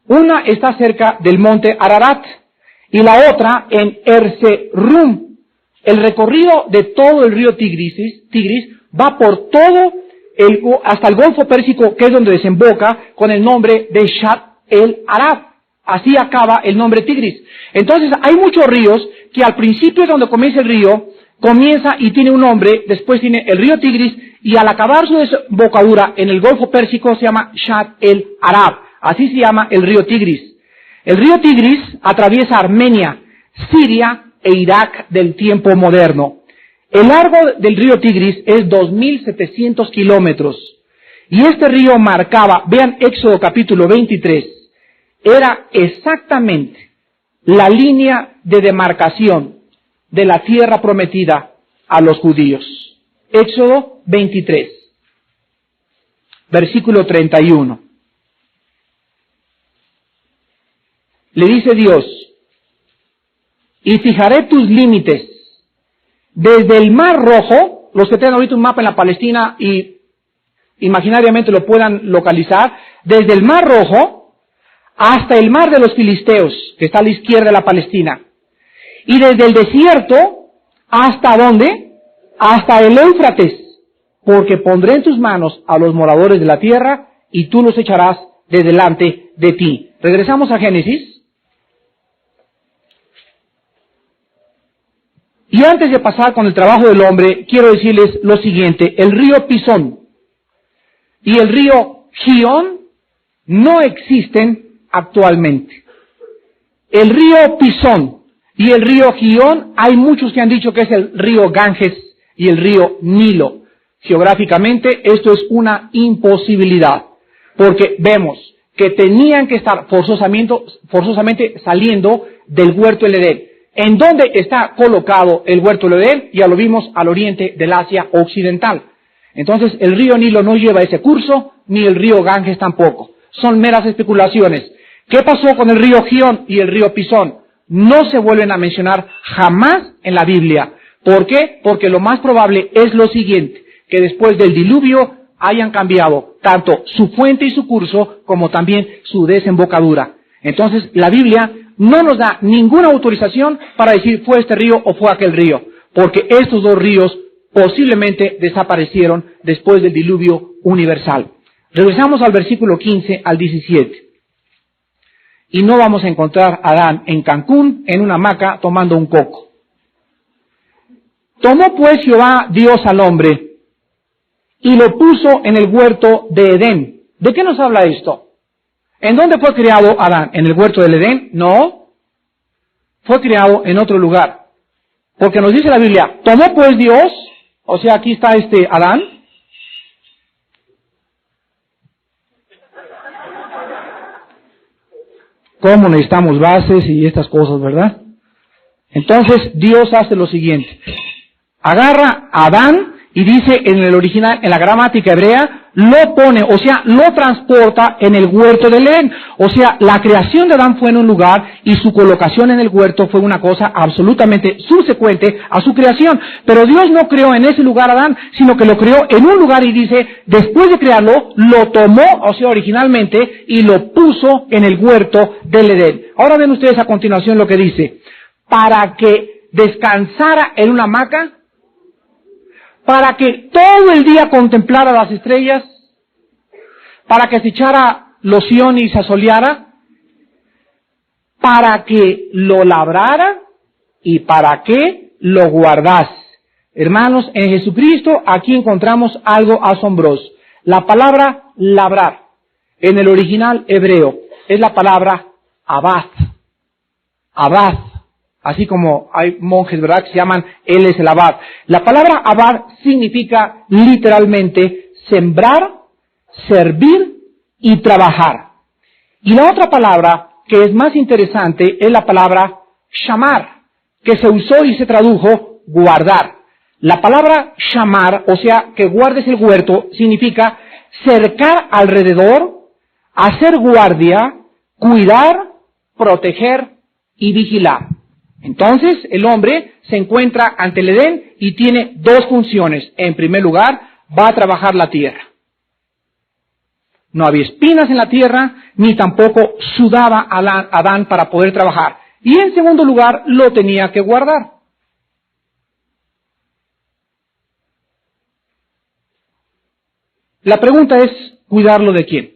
Una está cerca del monte Ararat, y la otra en Erzurum. El recorrido de todo el río Tigris va por todo hasta el Golfo Pérsico, que es donde desemboca, con el nombre de Shat el Arab. Así acaba el nombre Tigris. Entonces hay muchos ríos que al principio es donde comienza el río, comienza y tiene un nombre, después tiene el río Tigris, y al acabar su desembocadura en el Golfo Pérsico se llama Shat el Arab. Así se llama el río Tigris. El río Tigris atraviesa Armenia, Siria e Irak del tiempo moderno. El largo del río Tigris es 2.700 kilómetros. Y este río marcaba, vean Éxodo capítulo 23, era exactamente la línea de demarcación de la tierra prometida a los judíos. Éxodo 23, versículo 31. Le dice Dios, y fijaré tus límites desde el Mar Rojo, los que tengan ahorita un mapa en la Palestina y imaginariamente lo puedan localizar, desde el Mar Rojo hasta el Mar de los Filisteos, que está a la izquierda de la Palestina, y desde el desierto, ¿hasta dónde? Hasta el Éufrates, porque pondré en tus manos a los moradores de la tierra, y tú los echarás de delante de ti. Regresamos a Génesis. Y antes de pasar con el trabajo del hombre, quiero decirles lo siguiente: el río Pisón y el río Gihón no existen actualmente. El río Pisón y el río Gihón, hay muchos que han dicho que es el río Ganges y el río Nilo. Geográficamente esto es una imposibilidad, porque vemos que tenían que estar forzosamente saliendo del huerto del Edén. ¿En dónde está colocado el huerto del Edén? Ya lo vimos al oriente del Asia Occidental. Entonces el río Nilo no lleva ese curso, ni el río Ganges tampoco. Son meras especulaciones. ¿Qué pasó con el río Gihón y el río Pisón? No se vuelven a mencionar jamás en la Biblia. ¿Por qué? Porque lo más probable es lo siguiente: que después del diluvio hayan cambiado tanto su fuente y su curso, como también su desembocadura. Entonces la Biblia no nos da ninguna autorización para decir fue este río o fue aquel río, porque estos dos ríos posiblemente desaparecieron después del diluvio universal. Regresamos al versículo 15 al 17. Y no vamos a encontrar a Adán en Cancún, en una hamaca, tomando un coco. Tomó pues Jehová Dios al hombre y lo puso en el huerto de Edén. ¿De qué nos habla esto? ¿En dónde fue creado Adán? ¿En el huerto del Edén? No. Fue creado en otro lugar. Porque nos dice la Biblia, tomó pues Dios, o sea, aquí está Adán. ¿Cómo necesitamos bases y estas cosas, verdad? Entonces Dios hace lo siguiente: agarra a Adán y dice en el original, en la gramática hebrea, lo pone, o sea, lo transporta en el huerto del Edén. O sea, la creación de Adán fue en un lugar y su colocación en el huerto fue una cosa absolutamente subsecuente a su creación. Pero Dios no creó en ese lugar a Adán, sino que lo creó en un lugar y dice, después de crearlo, lo tomó, o sea, originalmente, y lo puso en el huerto del Edén. Ahora ven ustedes a continuación lo que dice: para que descansara en una hamaca, para que todo el día contemplara las estrellas, para que se echara loción y se asoleara, para que lo labrara y para que lo guardase. Hermanos, en Jesucristo aquí encontramos algo asombroso. La palabra labrar, en el original hebreo, es la palabra abad. Abad. Así como hay monjes, ¿verdad?, que se llaman, él es el abad. La palabra abad significa literalmente sembrar, servir y trabajar. Y la otra palabra que es más interesante es la palabra shamar, que se usó y se tradujo guardar. La palabra shamar, o sea, que guardes el huerto, significa cercar alrededor, hacer guardia, cuidar, proteger y vigilar. Entonces, el hombre se encuentra ante el Edén y tiene dos funciones. En primer lugar, va a trabajar la tierra. No había espinas en la tierra, ni tampoco sudaba Adán para poder trabajar. Y en segundo lugar, lo tenía que guardar. La pregunta es, ¿cuidarlo de quién?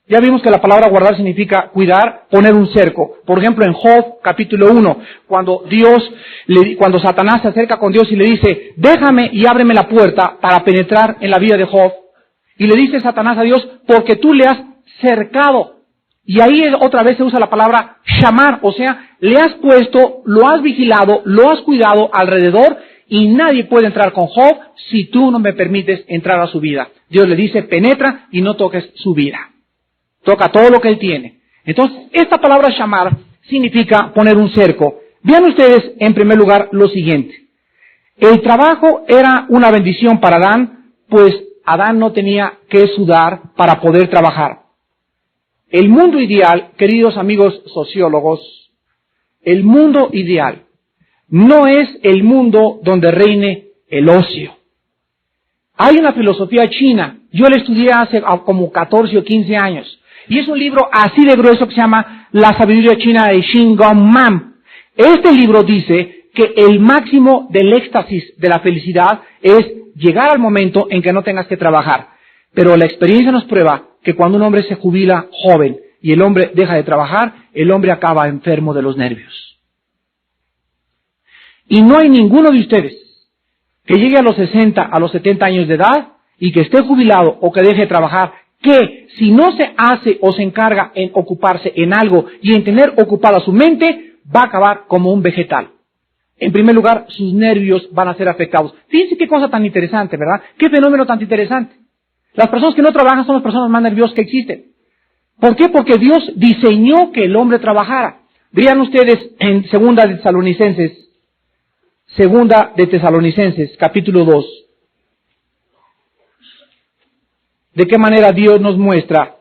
Ya vimos que la palabra guardar significa cuidar, poner un cerco. Por ejemplo, en Job, capítulo 1, cuando Satanás se acerca con Dios y le dice, déjame y ábreme la puerta para penetrar en la vida de Job. Y le dice Satanás a Dios, porque tú le has cercado. Y ahí otra vez se usa la palabra shamar, o sea, le has puesto, lo has vigilado, lo has cuidado alrededor, y nadie puede entrar con Job si tú no me permites entrar a su vida. Dios le dice, penetra y no toques su vida. Toca todo lo que él tiene. Entonces, esta palabra shamar significa poner un cerco. Vean ustedes, en primer lugar, lo siguiente. El trabajo era una bendición para Adán, pues Adán no tenía que sudar para poder trabajar. El mundo ideal, queridos amigos sociólogos, el mundo ideal no es el mundo donde reine el ocio. Hay una filosofía china, yo la estudié hace como 14 o 15 años, y es un libro así de grueso que se llama La sabiduría china de Shin Gong Man. Este libro dice que el máximo del éxtasis de la felicidad es llegar al momento en que no tengas que trabajar. Pero la experiencia nos prueba que cuando un hombre se jubila joven y el hombre deja de trabajar, el hombre acaba enfermo de los nervios. Y no hay ninguno de ustedes que llegue a los 60, a los 70 años de edad y que esté jubilado o que deje de trabajar, que si no se hace o se encarga en ocuparse en algo y en tener ocupada su mente, va a acabar como un vegetal. En primer lugar, sus nervios van a ser afectados. Fíjense qué cosa tan interesante, ¿verdad? Qué fenómeno tan interesante. Las personas que no trabajan son las personas más nerviosas que existen. ¿Por qué? Porque Dios diseñó que el hombre trabajara. Vean ustedes en Segunda de Tesalonicenses, capítulo 2. ¿De qué manera Dios nos muestra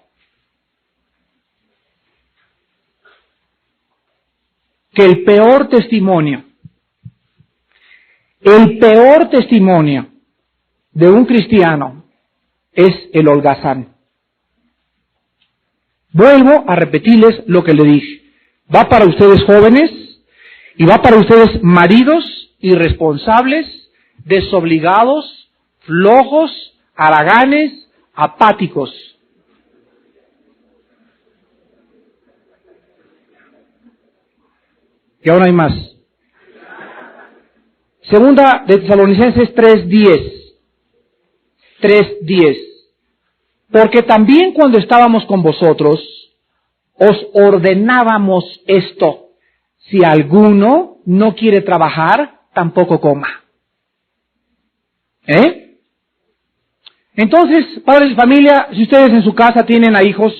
que el peor testimonio de un cristiano es el holgazán? Vuelvo a repetirles lo que le dije. Va para ustedes jóvenes y va para ustedes maridos irresponsables, desobligados, flojos, haraganes, apáticos. Y ahora hay más. Segunda de Tesalonicenses 3:10. Porque también cuando estábamos con vosotros, os ordenábamos esto: si alguno no quiere trabajar, tampoco coma. Entonces, padres de familia, si ustedes en su casa tienen a hijos,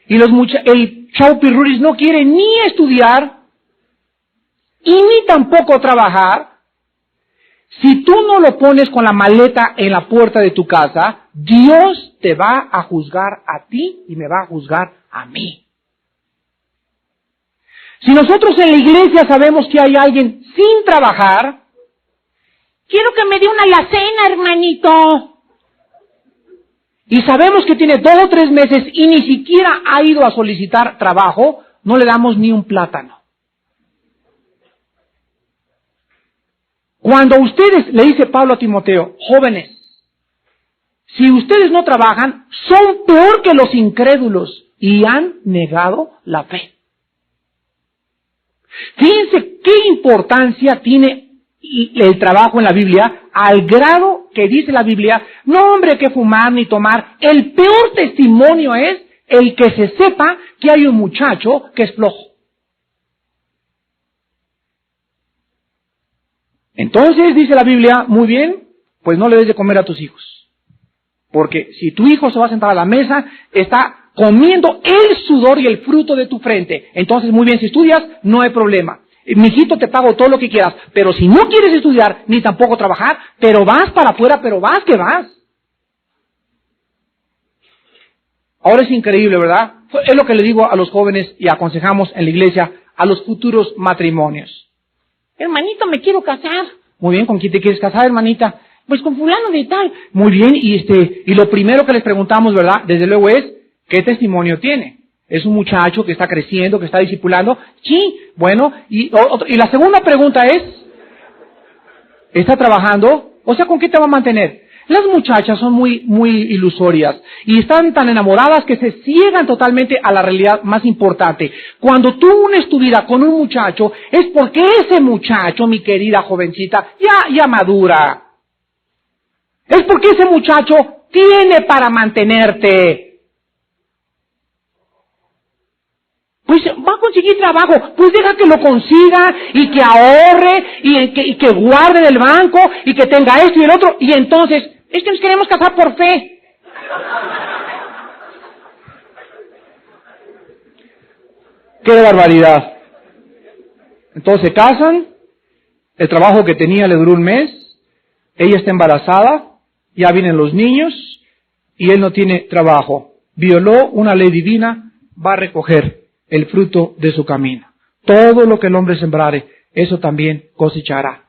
y el chaupirruris no quiere ni estudiar, y ni tampoco trabajar, si tú no lo pones con la maleta en la puerta de tu casa, Dios te va a juzgar a ti y me va a juzgar a mí. Si nosotros en la iglesia sabemos que hay alguien sin trabajar, quiero que me dé una alacena, hermanito. Y sabemos que tiene 2 o 3 meses y ni siquiera ha ido a solicitar trabajo, no le damos ni un plátano. Cuando ustedes, le dice Pablo a Timoteo, jóvenes, si ustedes no trabajan, son peor que los incrédulos y han negado la fe. Fíjense qué importancia tiene el trabajo en la Biblia, al grado que dice la Biblia, no hombre que fumar ni tomar, el peor testimonio es el que se sepa que hay un muchacho que es flojo. Entonces dice la Biblia, muy bien, pues no le des de comer a tus hijos. Porque si tu hijo se va a sentar a la mesa, está comiendo el sudor y el fruto de tu frente. Entonces, muy bien, si estudias, no hay problema. Mijito, te pago todo lo que quieras. Pero si no quieres estudiar, ni tampoco trabajar, pero vas para afuera, pero vas que vas. Ahora es increíble, ¿verdad? Es lo que le digo a los jóvenes y aconsejamos en la iglesia a los futuros matrimonios. Hermanito, me quiero casar. Muy bien, ¿con quién te quieres casar, hermanita? Pues con fulano de tal. Muy bien, y lo primero que les preguntamos, ¿verdad? Desde luego es, ¿qué testimonio tiene? ¿Es un muchacho que está creciendo, que está discipulando? Sí, bueno, y la segunda pregunta es, ¿está trabajando? O sea, ¿con qué te va a mantener? Las muchachas son muy ilusorias y están tan enamoradas que se ciegan totalmente a la realidad más importante. Cuando tú unes tu vida con un muchacho, es porque ese muchacho, mi querida jovencita, ya madura. Es porque ese muchacho tiene para mantenerte. Pues va a conseguir trabajo, pues deja que lo consiga y que ahorre y que guarde del banco y que tenga esto y el otro, y entonces es que nos queremos casar por fe. ¡Qué barbaridad! Entonces se casan, el trabajo que tenía le duró un mes, ella está embarazada, ya vienen los niños, y él no tiene trabajo. Violó una ley divina, va a recoger el fruto de su camino. Todo lo que el hombre sembrare, eso también cosechará.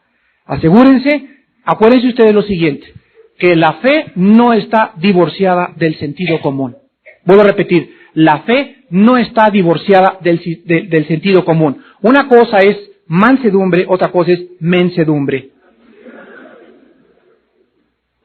Acuérdense ustedes lo siguiente, que la fe no está divorciada del sentido común. Vuelvo a repetir, la fe no está divorciada del sentido común. Una cosa es mansedumbre, otra cosa es mensedumbre.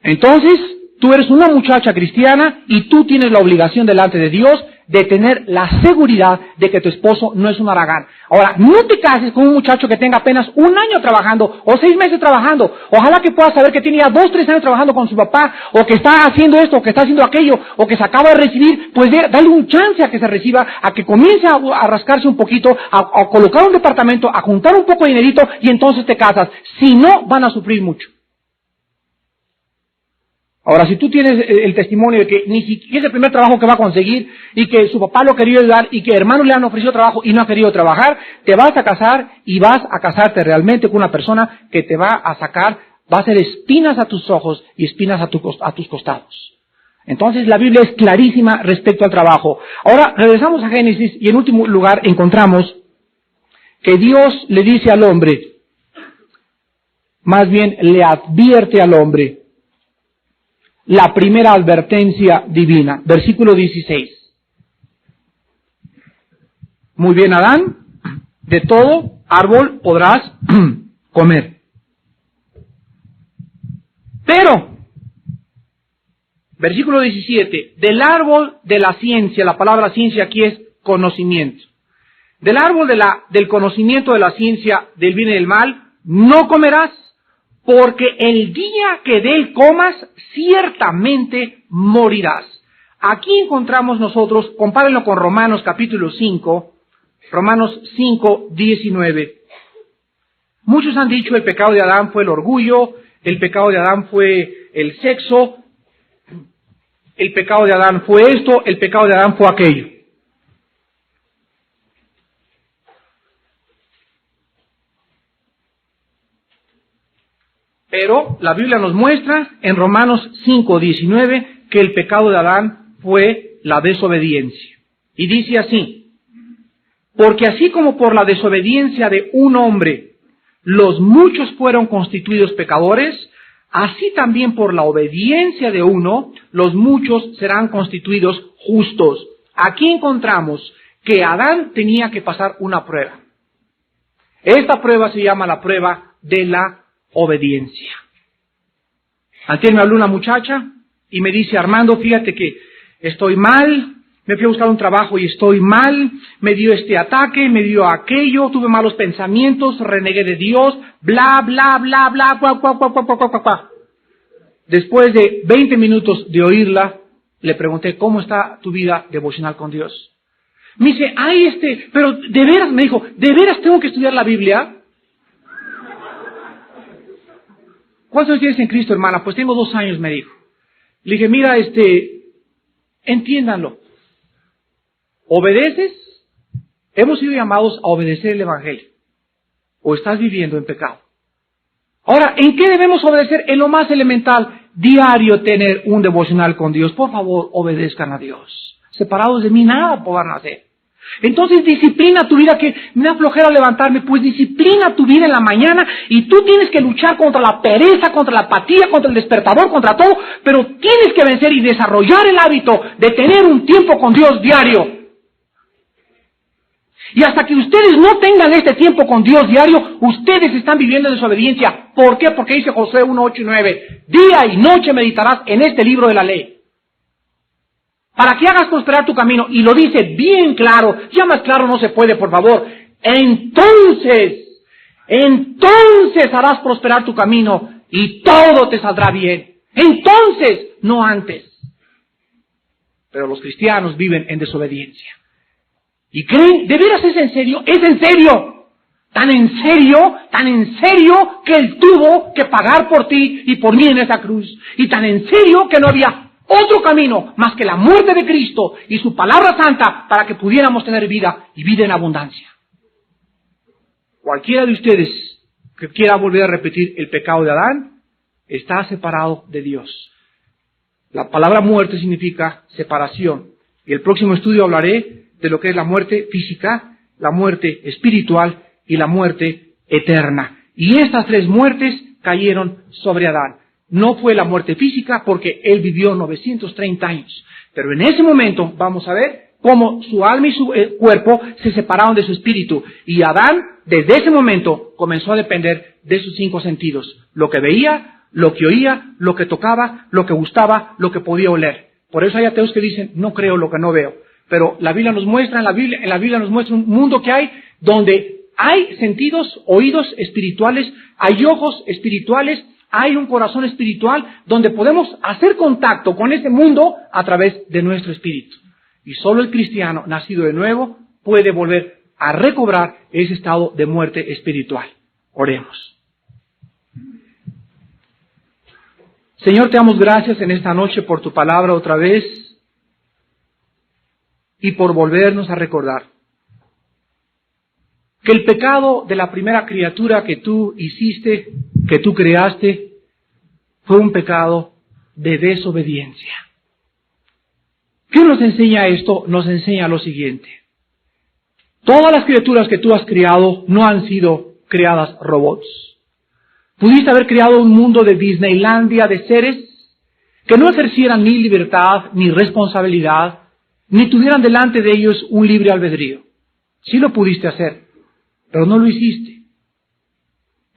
Entonces, tú eres una muchacha cristiana y tú tienes la obligación delante de Dios de tener la seguridad de que tu esposo no es un haragán. Ahora, no te cases con un muchacho que tenga apenas 1 año trabajando o 6 meses trabajando. Ojalá que puedas saber que tiene ya 2, 3 años trabajando con su papá, o que está haciendo esto, o que está haciendo aquello, o que se acaba de recibir. Pues dale un chance a que se reciba, a que comience a rascarse un poquito, a colocar un departamento, a juntar un poco de dinerito, y entonces te casas. Si no, van a sufrir mucho. Ahora, si tú tienes el testimonio de que ni siquiera es el primer trabajo que va a conseguir, y que su papá lo quería ayudar, y que hermanos le han ofrecido trabajo y no ha querido trabajar, te vas a casar, y vas a casarte realmente con una persona que te va a sacar, va a hacer espinas a tus ojos y espinas a tus costados. Entonces la Biblia es clarísima respecto al trabajo. Ahora regresamos a Génesis, y en último lugar encontramos que Dios le dice al hombre, más bien le advierte al hombre, la primera advertencia divina, versículo 16. Muy bien, Adán, de todo árbol podrás comer. Pero, versículo 17, del árbol de la ciencia, la palabra ciencia aquí es conocimiento. Del árbol del conocimiento de la ciencia del bien y del mal, no comerás, porque el día que de él comas, ciertamente morirás. Aquí encontramos nosotros, compárenlo con Romanos capítulo 5, Romanos 5, 19. Muchos han dicho el pecado de Adán fue el orgullo, el pecado de Adán fue el sexo, el pecado de Adán fue esto, el pecado de Adán fue aquello. Pero la Biblia nos muestra en Romanos 5:19 que el pecado de Adán fue la desobediencia. Y dice así, porque así como por la desobediencia de un hombre los muchos fueron constituidos pecadores, así también por la obediencia de uno los muchos serán constituidos justos. Aquí encontramos que Adán tenía que pasar una prueba. Esta prueba se llama la prueba de la obediencia. Antes me habló una muchacha y me dice, Armando, fíjate que estoy mal, me fui a buscar un trabajo y estoy mal, me dio este ataque, me dio aquello, tuve malos pensamientos, renegué de Dios, bla, bla, bla, bla, bla, bla, bla, bla, bla, bla, bla. Después de 20 minutos de oírla, le pregunté, ¿cómo está tu vida devocional con Dios? Me dice, pero de veras, me dijo, ¿de veras tengo que estudiar la Biblia? ¿Cuántos años tienes en Cristo, hermana? Pues tengo 2 años, me dijo. Le dije, mira, entiéndanlo. ¿Obedeces? Hemos sido llamados a obedecer el Evangelio. ¿O estás viviendo en pecado? Ahora, ¿en qué debemos obedecer? En lo más elemental, diario tener un devocional con Dios. Por favor, obedezcan a Dios. Separados de mí, nada podrán hacer. Entonces disciplina tu vida, que me da flojera levantarme, pues disciplina tu vida en la mañana, y tú tienes que luchar contra la pereza, contra la apatía, contra el despertador, contra todo, pero tienes que vencer y desarrollar el hábito de tener un tiempo con Dios diario. Y hasta que ustedes no tengan este tiempo con Dios diario, ustedes están viviendo en desobediencia. ¿Por qué? Porque dice Josué 1, 8 y 9, día y noche meditarás en este libro de la ley, para que hagas prosperar tu camino. Y lo dice bien claro, ya más claro no se puede, por favor. Entonces harás prosperar tu camino y todo te saldrá bien. Entonces, no antes. Pero los cristianos viven en desobediencia. Y creen, ¿de veras es en serio? ¡Es en serio! tan en serio que Él tuvo que pagar por ti y por mí en esa cruz. Y tan en serio que no había otro camino más que la muerte de Cristo y su palabra santa para que pudiéramos tener vida y vida en abundancia. Cualquiera de ustedes que quiera volver a repetir el pecado de Adán, está separado de Dios. La palabra muerte significa separación. Y el próximo estudio hablaré de lo que es la muerte física, la muerte espiritual y la muerte eterna. Y estas tres muertes cayeron sobre Adán. No fue la muerte física porque él vivió 930 años. Pero en ese momento vamos a ver cómo su alma y su cuerpo se separaron de su espíritu. Y Adán, desde ese momento, comenzó a depender de sus 5 sentidos. Lo que veía, lo que oía, lo que tocaba, lo que gustaba, lo que podía oler. Por eso hay ateos que dicen, no creo lo que no veo. Pero la Biblia nos muestra, en la Biblia nos muestra un mundo que hay donde hay sentidos, oídos espirituales, hay ojos espirituales, hay un corazón espiritual donde podemos hacer contacto con ese mundo a través de nuestro espíritu. Y solo el cristiano nacido de nuevo puede volver a recobrar ese estado de muerte espiritual. Oremos. Señor, te damos gracias en esta noche por tu palabra otra vez y por volvernos a recordar que el pecado de la primera criatura que tú hiciste, que tú creaste, fue un pecado de desobediencia. ¿Qué nos enseña esto? Nos enseña lo siguiente. Todas las criaturas que tú has creado no han sido creadas robots. Pudiste haber creado un mundo de Disneylandia de seres que no ejercieran ni libertad, ni responsabilidad, ni tuvieran delante de ellos un libre albedrío. Sí lo pudiste hacer, pero no lo hiciste.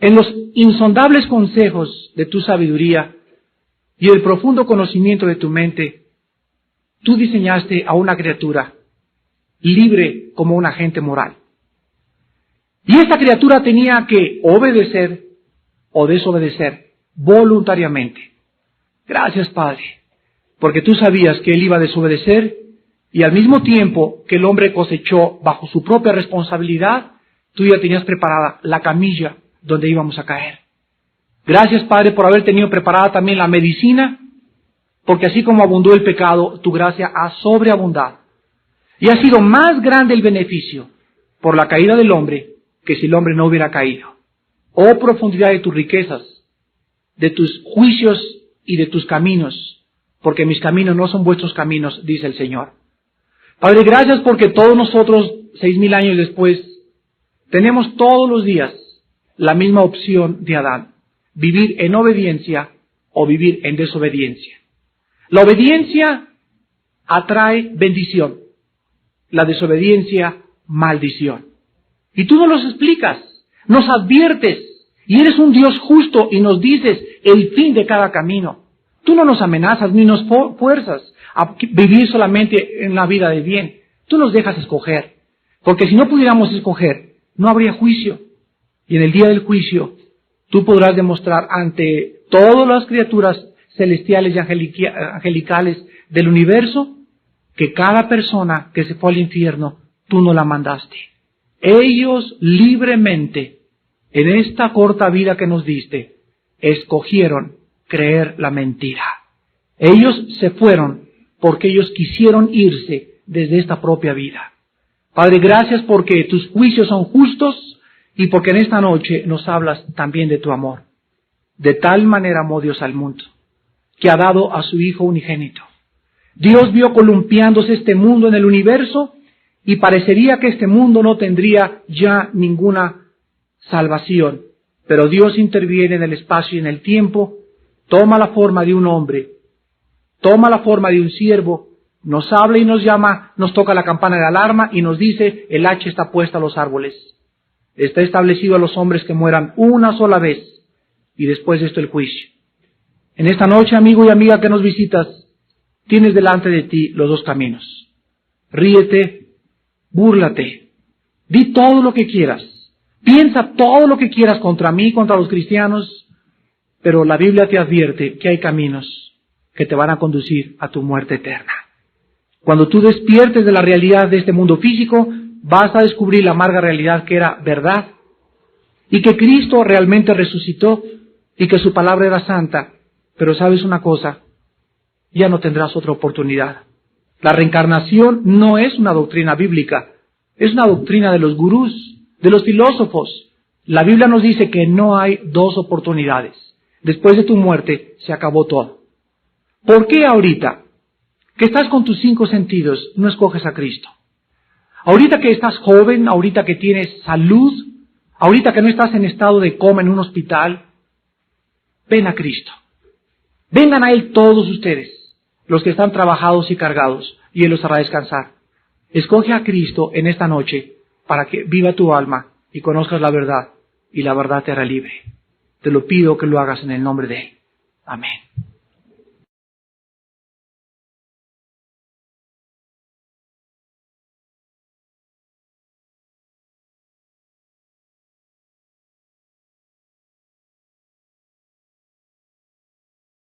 En los insondables consejos de tu sabiduría y el profundo conocimiento de tu mente, tú diseñaste a una criatura libre como un agente moral. Y esta criatura tenía que obedecer o desobedecer voluntariamente. Gracias, Padre, porque tú sabías que él iba a desobedecer y al mismo tiempo que el hombre cosechó bajo su propia responsabilidad, tú ya tenías preparada la camilla donde íbamos a caer. Gracias, Padre, por haber tenido preparada también la medicina, porque así como abundó el pecado, tu gracia ha sobreabundado. Y ha sido más grande el beneficio por la caída del hombre que si el hombre no hubiera caído. Oh profundidad de tus riquezas, de tus juicios y de tus caminos, porque mis caminos no son vuestros caminos, dice el Señor. Padre, gracias porque todos nosotros, 6,000 años después, tenemos todos los días la misma opción de Adán, vivir en obediencia o vivir en desobediencia. La obediencia atrae bendición, la desobediencia maldición. Y tú nos los explicas, nos adviertes, y eres un Dios justo y nos dices el fin de cada camino. Tú no nos amenazas ni nos fuerzas a vivir solamente en la vida de bien. Tú nos dejas escoger, porque si no pudiéramos escoger, no habría juicio. Y en el día del juicio, tú podrás demostrar ante todas las criaturas celestiales y angelicales del universo que cada persona que se fue al infierno, tú no la mandaste. Ellos libremente, en esta corta vida que nos diste, escogieron creer la mentira. Ellos se fueron porque ellos quisieron irse desde esta propia vida. Padre, gracias porque tus juicios son justos y porque en esta noche nos hablas también de tu amor. De tal manera amó Dios al mundo, que ha dado a su Hijo unigénito. Dios vio columpiándose este mundo en el universo y parecería que este mundo no tendría ya ninguna salvación. Pero Dios interviene en el espacio y en el tiempo, toma la forma de un hombre, toma la forma de un siervo, nos habla y nos llama, nos toca la campana de alarma y nos dice, el hacha está puesta a los árboles. Está establecido a los hombres que mueran una sola vez y después de esto el juicio. En esta noche, amigo y amiga que nos visitas, tienes delante de ti los dos caminos. Ríete, búrlate, di todo lo que quieras, piensa todo lo que quieras contra mí, contra los cristianos, pero la Biblia te advierte que hay caminos que te van a conducir a tu muerte eterna. Cuando tú despiertes de la realidad de este mundo físico, vas a descubrir la amarga realidad que era verdad y que Cristo realmente resucitó y que su palabra era santa, pero sabes una cosa, ya no tendrás otra oportunidad. La reencarnación no es una doctrina bíblica, es una doctrina de los gurús, de los filósofos. La Biblia nos dice que no hay dos oportunidades. Después de tu muerte se acabó todo. ¿Por qué ahorita, que estás con tus 5 sentidos, no escoges a Cristo? Ahorita que estás joven, ahorita que tienes salud, ahorita que no estás en estado de coma en un hospital, ven a Cristo. Vengan a Él todos ustedes, los que están trabajados y cargados, y Él los hará descansar. Escoge a Cristo en esta noche para que viva tu alma y conozcas la verdad, y la verdad te hará libre. Te lo pido que lo hagas en el nombre de Él. Amén.